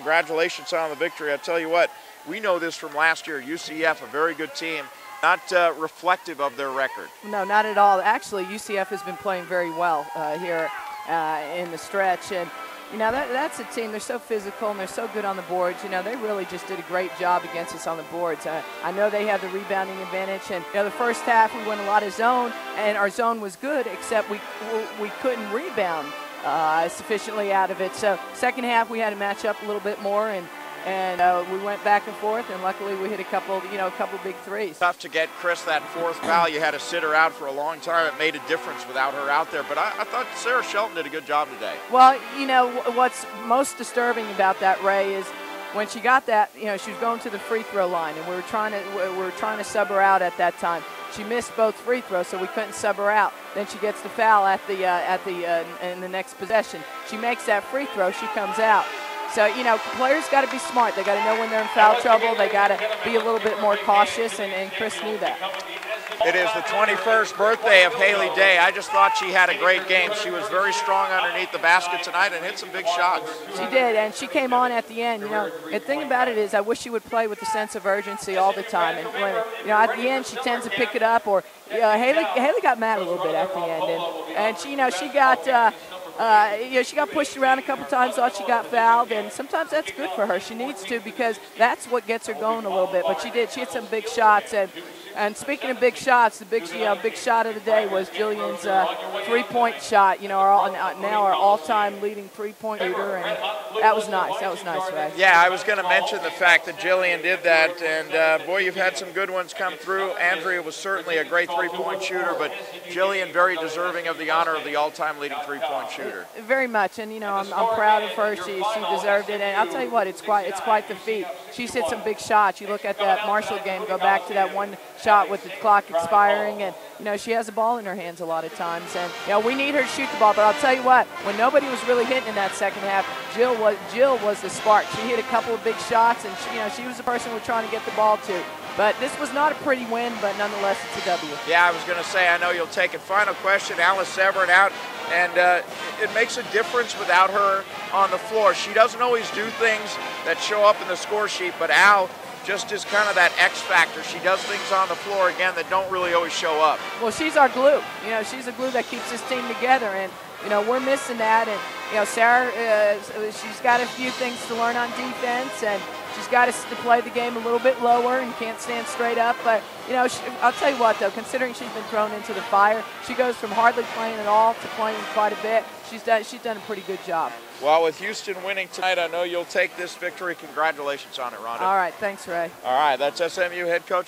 congratulations on the victory. I tell you what, we know this from last year. UCF, a very good team, not reflective of their record. No, not at all. Actually, UCF has been playing very well here in the stretch. And, you know, that's a team. They're so physical and they're so good on the boards. You know, they really just did a great job against us on the boards. I know they have the rebounding advantage. And, you know, the first half we went a lot of zone, and our zone was good, except we couldn't rebound sufficiently out of it. So second half we had to match up a little bit more, and we went back and forth, and luckily we hit a couple big threes. Tough to get Chris that fourth foul. You had to sit her out for a long time. It made a difference without her out there. But I thought Sarah Shelton did a good job today. Well, you know, what's most disturbing about that, Ray, is when she got that, you know, she was going to the free throw line, and we were trying to sub her out at that time. She missed both free throws, so we couldn't sub her out. Then she gets the foul in the next possession. She makes that free throw. She comes out. So, you know, players got to be smart. They got to know when they're in foul trouble. They got to be a little bit more cautious, and Chris knew that. It is the 21st birthday of Haley Day. I just thought she had a great game. She was very strong underneath the basket tonight and hit some big shots. She did, and she came on at the end. You know, the thing about it is I wish she would play with a sense of urgency all the time. And when, you know, at the end she tends to pick it up, or Haley got mad a little bit at the end, and she, you know, she got. You know, she got pushed around a couple times, thought she got fouled, and sometimes that's good for her. She needs to, because that's what gets her going a little bit. But she did. She hit some big shots, and speaking of big shots, the big shot of the day was Jillian's three-point shot. You know, now our all-time leading three-point shooter, and that was nice. That was nice, Ray. Yeah, I was going to mention the fact that Jillian did that, and boy, you've had some good ones come through. Andrea was certainly a great three-point shooter, but Jillian very deserving of the honor of the all-time leading three-point shooter. Very much, and you know, I'm proud of her. She deserved it, and I'll tell you what, it's quite the feat. She's hit some big shots. You look at that Marshall game, go back to that one shot with the clock expiring, and you know, she has the ball in her hands a lot of times, and you know, we need her to shoot the ball. But I'll tell you what, when nobody was really hitting in that second half, Jill was the spark. She hit a couple of big shots, and she was the person we're trying to get the ball to. But this was not a pretty win, but nonetheless, it's a W. Yeah, I was going to say, I know you'll take it. Final question, Alice Severin out, and it makes a difference without her on the floor. She doesn't always do things that show up in the score sheet, but Al just is kind of that X factor. She does things on the floor, again, that don't really always show up. Well, she's our glue. You know, she's the glue that keeps this team together, and you know, we're missing that. And you know, Sarah, she's got a few things to learn on defense, and she's got to play the game a little bit lower and can't stand straight up. But, you know, I'll tell you what, though, considering she's been thrown into the fire, she goes from hardly playing at all to playing quite a bit. She's done a pretty good job. Well, with Houston winning tonight, I know you'll take this victory. Congratulations on it, Rhonda. All right. Thanks, Ray. All right. That's SMU head coach